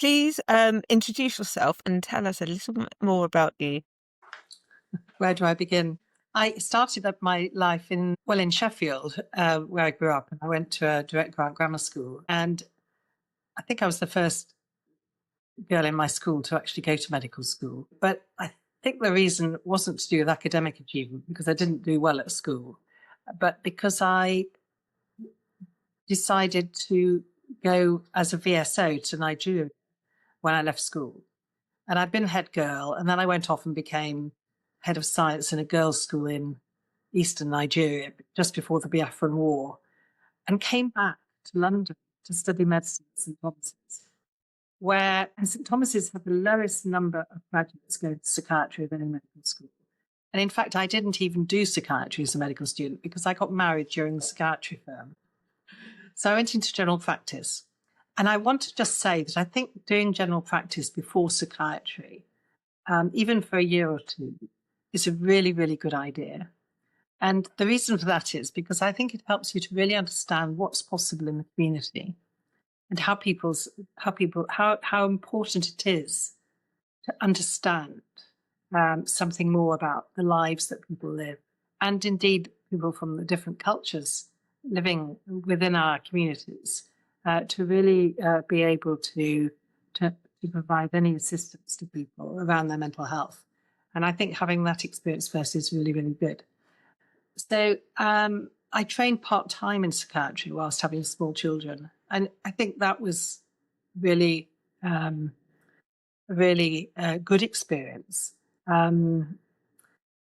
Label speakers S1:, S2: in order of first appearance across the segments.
S1: Please introduce yourself and tell us a little bit more about you.
S2: Where do I begin? I started up my life in Sheffield, where I grew up, and I went to a direct grant grammar school. And I think I was the first girl in my school to actually go to medical school. But I think the reason wasn't to do with academic achievement, because I didn't do well at school, but because I decided to go as a VSO to Nigeria when I left school. And I'd been head girl, and then I went off and became head of science in a girls' school in eastern Nigeria just before the Biafran War, and came back to London to study medicine at St Thomas's, where St Thomas's had the lowest number of graduates going to psychiatry of any medical school. And in fact, I didn't even do psychiatry as a medical student because I got married during the psychiatry firm. So I went into general practice. And I want to just say that I think doing general practice before psychiatry, even for a year or two, is a really, really good idea. And the reason for that is because I think it helps you to really understand what's possible in the community and how important it is to understand something more about the lives that people live, and indeed people from the different cultures living within our communities, to really be able to provide any assistance to people around their mental health. And I think having that experience first is really, really good. So I trained part-time in psychiatry whilst having small children. And I think that was really, really a good experience. And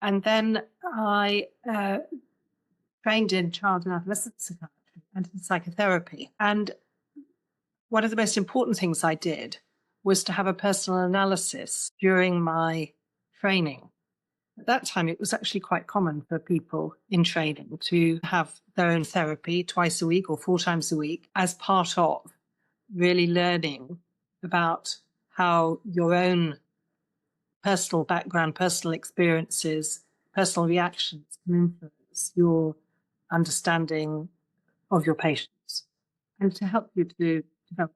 S2: then I trained in child and adolescent psychiatry and in psychotherapy. And one of the most important things I did was to have a personal analysis during my training. At that time, it was actually quite common for people in training to have their own therapy twice a week or 4 times a week as part of really learning about how your own personal background, personal experiences, personal reactions can influence your understanding of your patients, and to help you to develop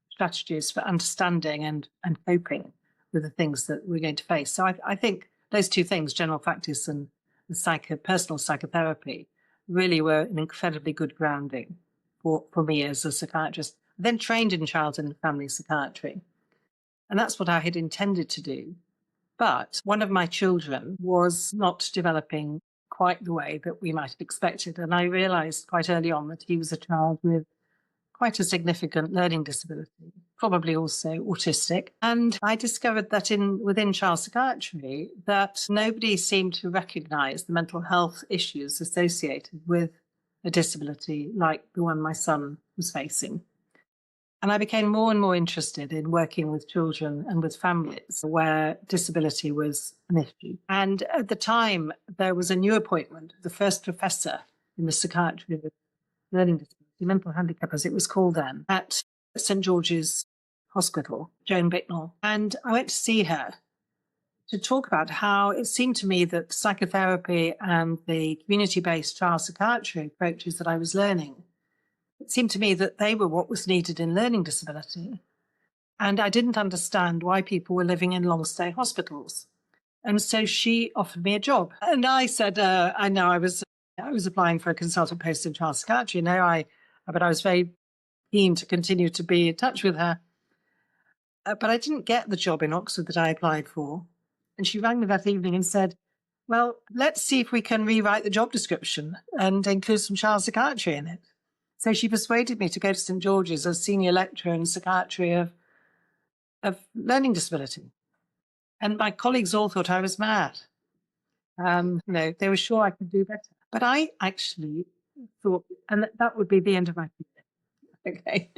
S2: strategies for understanding and coping with the things that we're going to face. So I think those two things, general practice and personal psychotherapy, really were an incredibly good grounding for me as a psychiatrist. I then trained in child and family psychiatry. And that's what I had intended to do. But one of my children was not developing quite the way that we might have expected. And I realized quite early on that he was a child with quite a significant learning disability, probably also autistic. And I discovered that within child psychiatry, that nobody seemed to recognize the mental health issues associated with a disability like the one my son was facing. And I became more and more interested in working with children and with families where disability was an issue. And at the time, there was a new appointment, the first professor in the psychiatry of learning disability, mental handicap as it was called then, at St George's Hospital, Joan Bicknell. And I went to see her to talk about how it seemed to me that psychotherapy and the community-based child psychiatry approaches that I was learning, it seemed to me that they were what was needed in learning disability. And I didn't understand why people were living in long-stay hospitals. And so she offered me a job. And I said, I know I was applying for a consultant post in child psychiatry. But I was very keen to continue to be in touch with her. But I didn't get the job in Oxford that I applied for. And she rang me that evening and said, well, let's see if we can rewrite the job description and include some child psychiatry in it. So she persuaded me to go to St George's as senior lecturer in psychiatry of learning disability. And my colleagues all thought I was mad. They were sure I could do better. But I actually thought, and that would be the end of my career. Okay.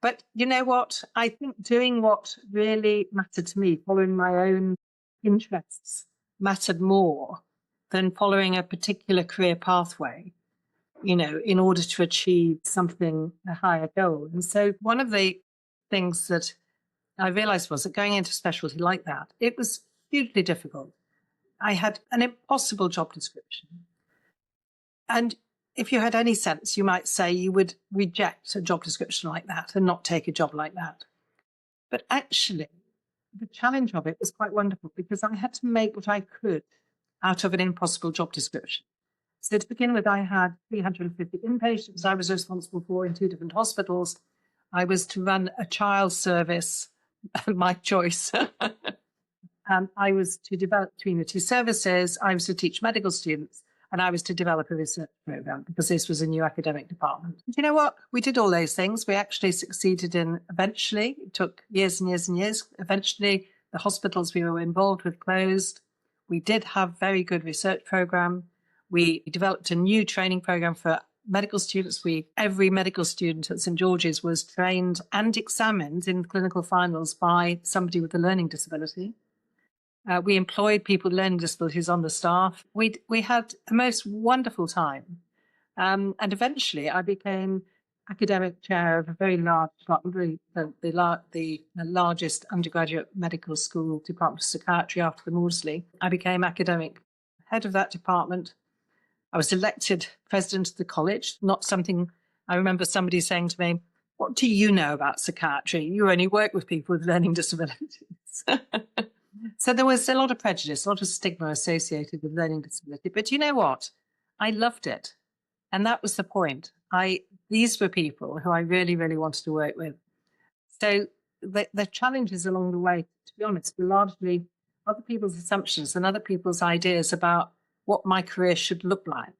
S2: But you know what? I think doing what really mattered to me, following my own interests, mattered more than following a particular career pathway, in order to achieve something, a higher goal. And so one of the things that I realized was that going into a specialty like that, it was hugely difficult. I had an impossible job description. And if you had any sense, you might say you would reject a job description like that and not take a job like that. But actually, the challenge of it was quite wonderful because I had to make what I could out of an impossible job description. So to begin with, I had 350 inpatients I was responsible for in 2 different hospitals. I was to run a child service, my choice. I was to develop between the 2 services. I was to teach medical students, and I was to develop a research program because this was a new academic department. And you know what? We did all those things. We actually succeeded in eventually. It took years and years and years. Eventually, the hospitals we were involved with closed. We did have very good research program. We developed a new training program for medical students. Every medical student at St George's was trained and examined in clinical finals by somebody with a learning disability. We employed people with learning disabilities on the staff. We had a most wonderful time. And eventually I became academic chair of a very large department, the largest undergraduate medical school department of psychiatry after the Maudsley. I became academic head of that department. I was elected president of the college, not something I remember somebody saying to me, "What do you know about psychiatry? You only work with people with learning disabilities." So there was a lot of prejudice, a lot of stigma associated with learning disability. But you know what? I loved it. And that was the point. These were people who I really, really wanted to work with. So the challenges along the way, to be honest, were largely other people's assumptions and other people's ideas about what my career should look like.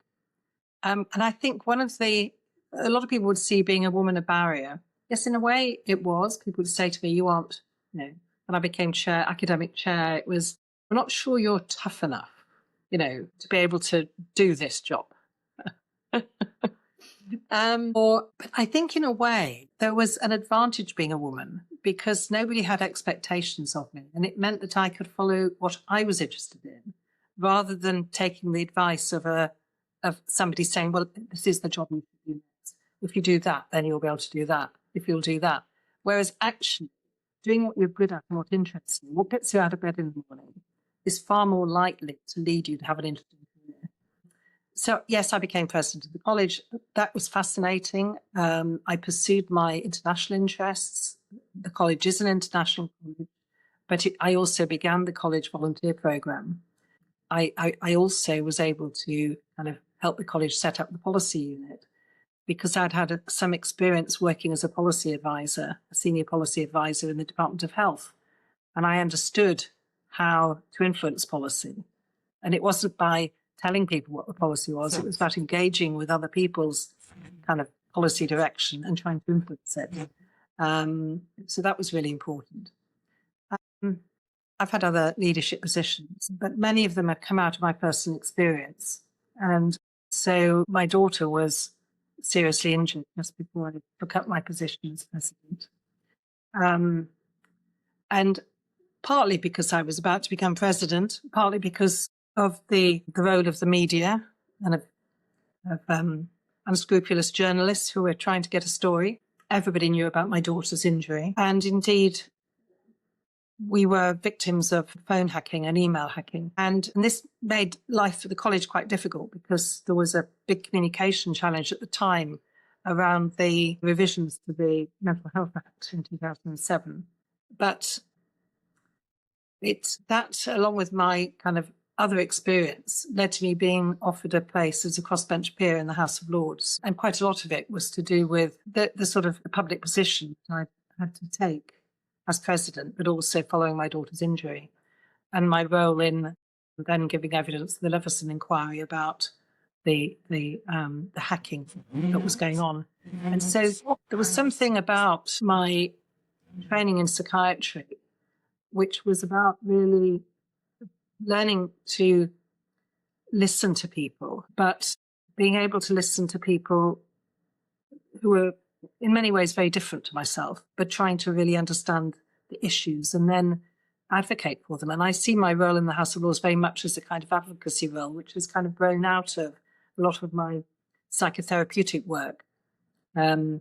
S2: And I think a lot of people would see being a woman a barrier. Yes, in a way it was. People would say to me, "You aren't, when I became academic chair, it was, "We're not sure you're tough enough, to be able to do this job." But I think in a way there was an advantage being a woman because nobody had expectations of me, and it meant that I could follow what I was interested in rather than taking the advice of somebody saying, "Well, this is the job you should do next. If you do that, then you'll be able to do that. If you'll do that." Whereas actually doing what you're good at and what interests you, what gets you out of bed in the morning, is far more likely to lead you to have an interesting career. So yes, I became president of the college. That was fascinating. I pursued my international interests. The college is an international college, but I also began the college volunteer program. I also was able to kind of help the college set up the policy unit because I'd had some experience working as a policy advisor, a senior policy advisor in the Department of Health. And I understood how to influence policy. And it wasn't by telling people what the policy was, it was about engaging with other people's kind of policy direction and trying to influence it. So that was really important. I've had other leadership positions, but many of them have come out of my personal experience. And so my daughter was seriously injured just before I took up my position as president. And partly because I was about to become president, partly because of the role of the media and of unscrupulous journalists who were trying to get a story. Everybody knew about my daughter's injury. And indeed, we were victims of phone hacking and email hacking. And this made life for the college quite difficult because there was a big communication challenge at the time around the revisions to the Mental Health Act in 2007. But that, along with my kind of other experience, led to me being offered a place as a crossbench peer in the House of Lords. And quite a lot of it was to do with the sort of public position that I had to take as president, but also following my daughter's injury and my role in then giving evidence to the Leveson inquiry about the hacking that was going on. And so there was something about my training in psychiatry, which was about really learning to listen to people, but being able to listen to people who were in many ways very different to myself, but trying to really understand the issues and then advocate for them. And I see my role in the House of Lords very much as a kind of advocacy role, which has kind of grown out of a lot of my psychotherapeutic work. We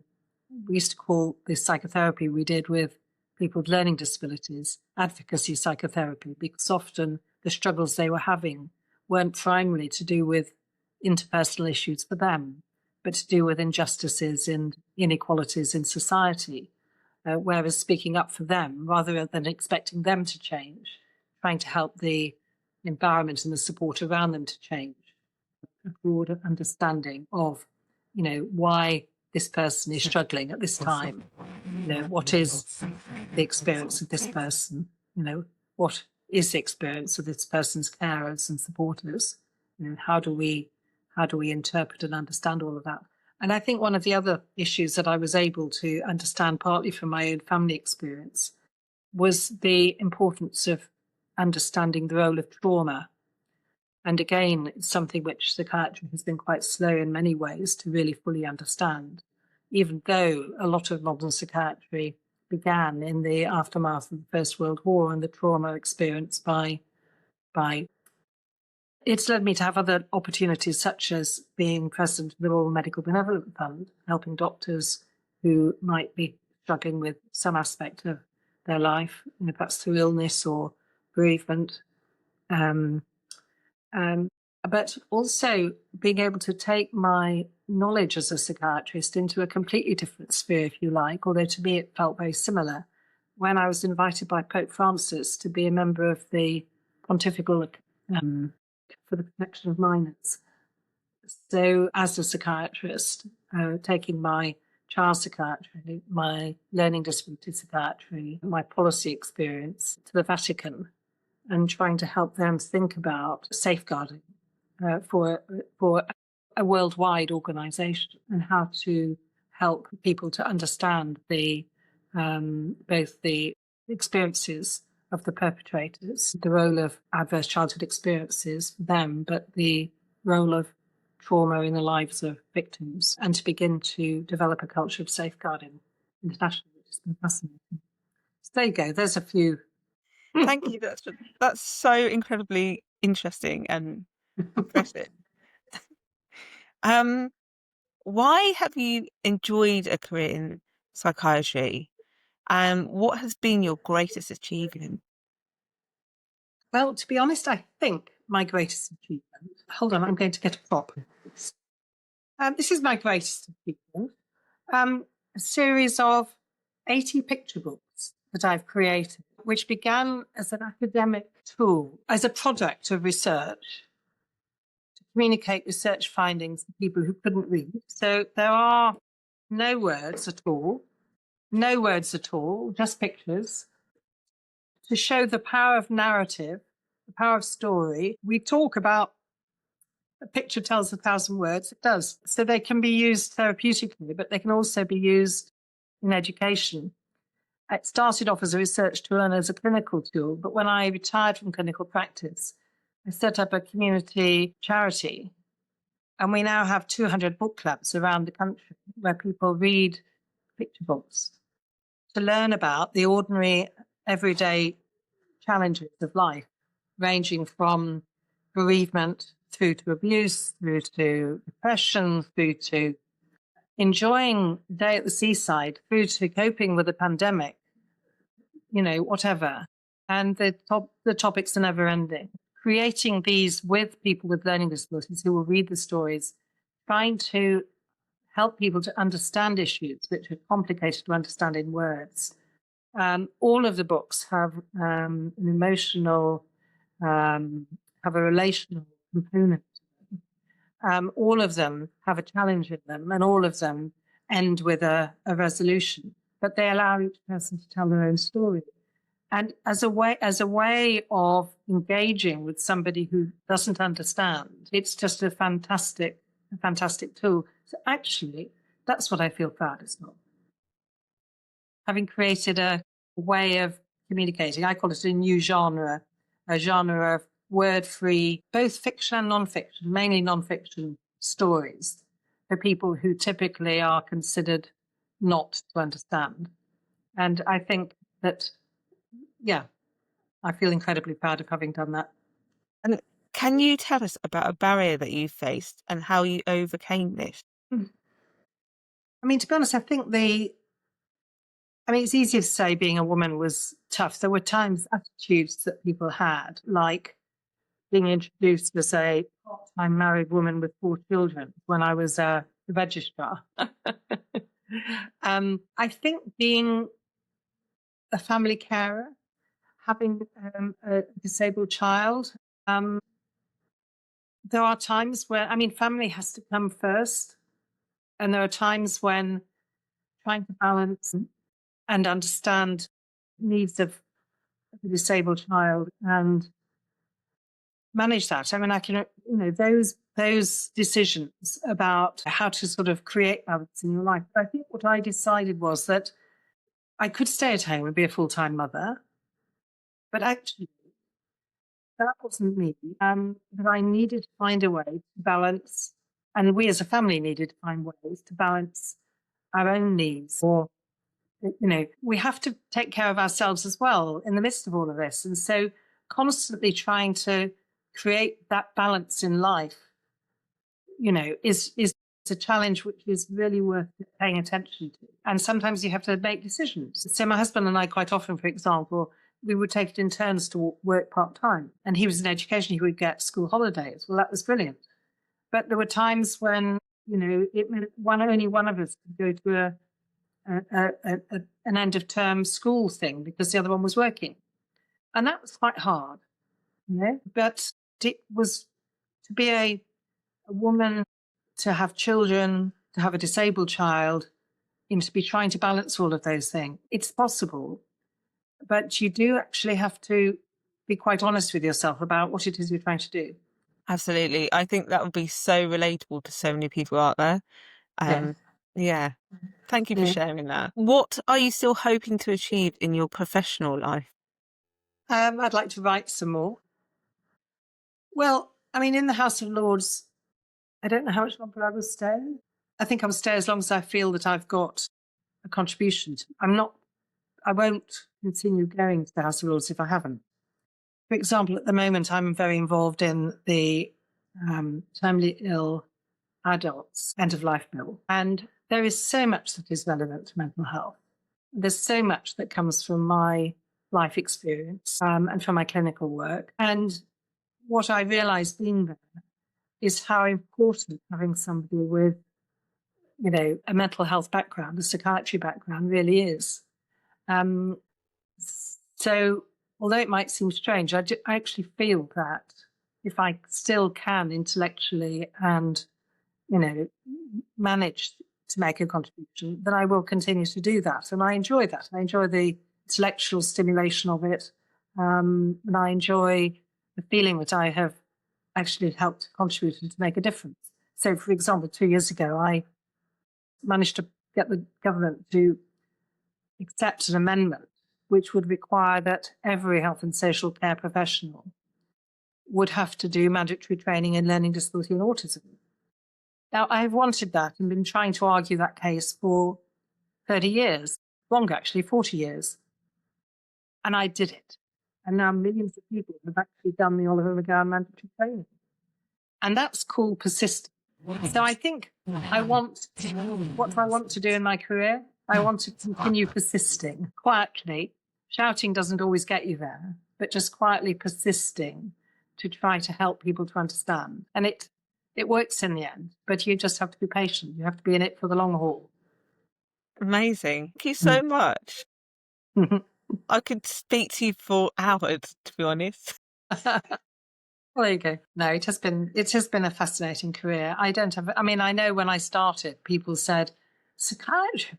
S2: used to call this psychotherapy we did with people with learning disabilities advocacy psychotherapy, because often the struggles they were having weren't primarily to do with interpersonal issues for them, but to do with injustices and inequalities in society. whereas speaking up for them rather than expecting them to change, trying to help the environment and the support around them to change. A broader understanding of, why this person is struggling at this time. What is the experience of this person? What is the experience of this person's carers and supporters? How do we interpret and understand all of that? And I think one of the other issues that I was able to understand partly from my own family experience was the importance of understanding the role of trauma. And again, it's something which psychiatry has been quite slow in many ways to really fully understand, even though a lot of modern psychiatry began in the aftermath of the First World War and the trauma experienced by it's led me to have other opportunities, such as being president of the Royal Medical Benevolent Fund, helping doctors who might be struggling with some aspect of their life, perhaps through illness or bereavement. But also being able to take my knowledge as a psychiatrist into a completely different sphere, if you like, although to me it felt very similar, when I was invited by Pope Francis to be a member of the Pontifical for the Protection of Minors. So as a psychiatrist, taking my child psychiatry, my learning disability psychiatry, my policy experience to the Vatican and trying to help them think about safeguarding for a worldwide organisation and how to help people to understand both the experiences of the perpetrators, the role of adverse childhood experiences for them, but the role of trauma in the lives of victims, and to begin to develop a culture of safeguarding internationally, which has been fascinating. So there you go. There's a few.
S1: Thank you. That's so incredibly interesting and impressive. Why have you enjoyed a career in psychiatry? What has been your greatest achievement?
S2: Well, to be honest, I think my greatest achievement. Hold on, I'm going to get a prop. This is my greatest achievement. A series of 80 picture books that I've created, which began as an academic tool, as a product of research, to communicate research findings to people who couldn't read. So there are no words at all, just pictures, to show the power of narrative, the power of story. We talk about a picture tells 1,000 words. It does. So they can be used therapeutically, but they can also be used in education. It started off as a research tool and as a clinical tool, but when I retired from clinical practice, I set up a community charity, and we now have 200 book clubs around the country where people read picture books to learn about the ordinary, everyday challenges of life, ranging from bereavement through to abuse, through to depression, through to enjoying a day at the seaside, through to coping with a pandemic, whatever. And the topics are never ending. Creating these with people with learning disabilities who will read the stories, trying to help people to understand issues which are complicated to understand in words. All of the books have an emotional, have a relational component. All of them have a challenge in them, and all of them end with a resolution. But they allow each person to tell their own story. And as a way of engaging with somebody who doesn't understand, it's just a fantastic tool. So actually, that's what I feel proudest of. Having created a way of communicating, I call it a new genre, a genre of word-free, both fiction and non-fiction, mainly non-fiction stories for people who typically are considered not to understand. And I think that, I feel incredibly proud of having done that.
S1: And can you tell us about a barrier that you faced and how you overcame this?
S2: I mean, to be honest, I think it's easy to say being a woman was tough. There were attitudes that people had, like being introduced as a part-time married woman with 4 children when I was a registrar. I think being a family carer, having a disabled child. There are times where, family has to come first. And there are times when trying to balance and understand needs of the disabled child and manage that. I can, those decisions about how to sort of create balance in your life. But I think what I decided was that I could stay at home and be a full-time mother, but actually that wasn't me. That I needed to find a way to balance, and we as a family needed to find ways to balance our own needs. Or, we have to take care of ourselves as well in the midst of all of this. And so constantly trying to create that balance in life, is a challenge which is really worth paying attention to. And sometimes you have to make decisions. So my husband and I quite often, for example, we would take it in turns to work part-time. And he was in education, he would get school holidays. Well, that was brilliant. But there were times when, it meant only one of us could go to an end of term school thing because the other one was working. And that was quite hard, but it was to be a woman, to have children, to have a disabled child, to be trying to balance all of those things. It's possible, but you do actually have to be quite honest with yourself about what it is you're trying to do.
S1: Absolutely. I think that would be so relatable to so many people out there. Yeah. Thank you for sharing that. What are you still hoping to achieve in your professional life?
S2: I'd like to write some more. Well, in the House of Lords, I don't know how much longer I will stay. I think I'll stay as long as I feel that I've got a contribution to. I won't continue going to the House of Lords if I haven't. For example, at the moment, I'm very involved in the terminally ill adults end of life bill. And there is so much that is relevant to mental health. There's so much that comes from my life experience and from my clinical work. And what I realized being there is how important having somebody with, a mental health background, a psychiatry background really is. So although it might seem strange, I actually feel that if I still can intellectually and, manage to make a contribution, then I will continue to do that. And I enjoy that. I enjoy the intellectual stimulation of it. And I enjoy the feeling that I have actually helped contribute and to make a difference. So, for example, 2 years ago, I managed to get the government to accept an amendment which would require that every health and social care professional would have to do mandatory training in learning disability and autism. Now, I've wanted that and been trying to argue that case for 30 years, longer actually, 40 years. And I did it. And now millions of people have actually done the Oliver McGowan mandatory training. And that's called persistence. So I think what do I want to do in my career? I want to continue persisting quietly. Shouting doesn't always get you there, but just quietly persisting to try to help people to understand. And it works in the end, but you just have to be patient. You have to be in it for the long haul.
S1: Amazing. Thank you so much. I could speak to you for hours, to be honest.
S2: Well, there you go. No, it has been a fascinating career. I know when I started, people said, psychiatry,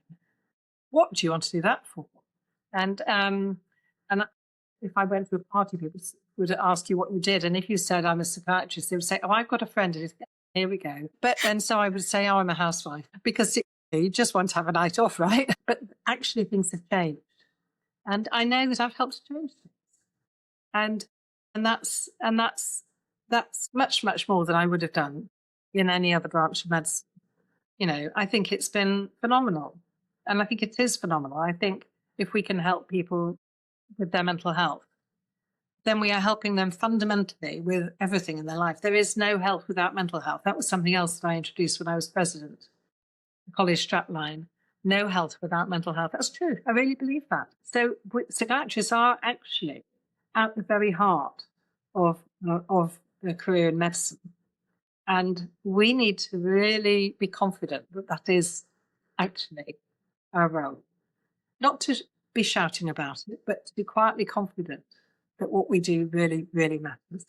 S2: what do you want to do that for? And if I went to a party, people would ask you what you did. And if you said, I'm a psychiatrist, they would say, oh, I've got a friend. And here we go. And so I would say, oh, I'm a housewife, because you just want to have a night off, right? But actually things have changed. And I know that I've helped to change things. And that's much, much more than I would have done in any other branch of medicine. I think it's been phenomenal. And I think it is phenomenal. I think if we can help people with their mental health, then we are helping them fundamentally with everything in their life. There is no health without mental health. That was something else that I introduced when I was president. The college strapline, no health without mental health. That's true. I really believe that. So psychiatrists are actually at the very heart of a career in medicine. And we need to really be confident that that is actually our role. Not to be shouting about it, but to be quietly confident that what we do really, really matters.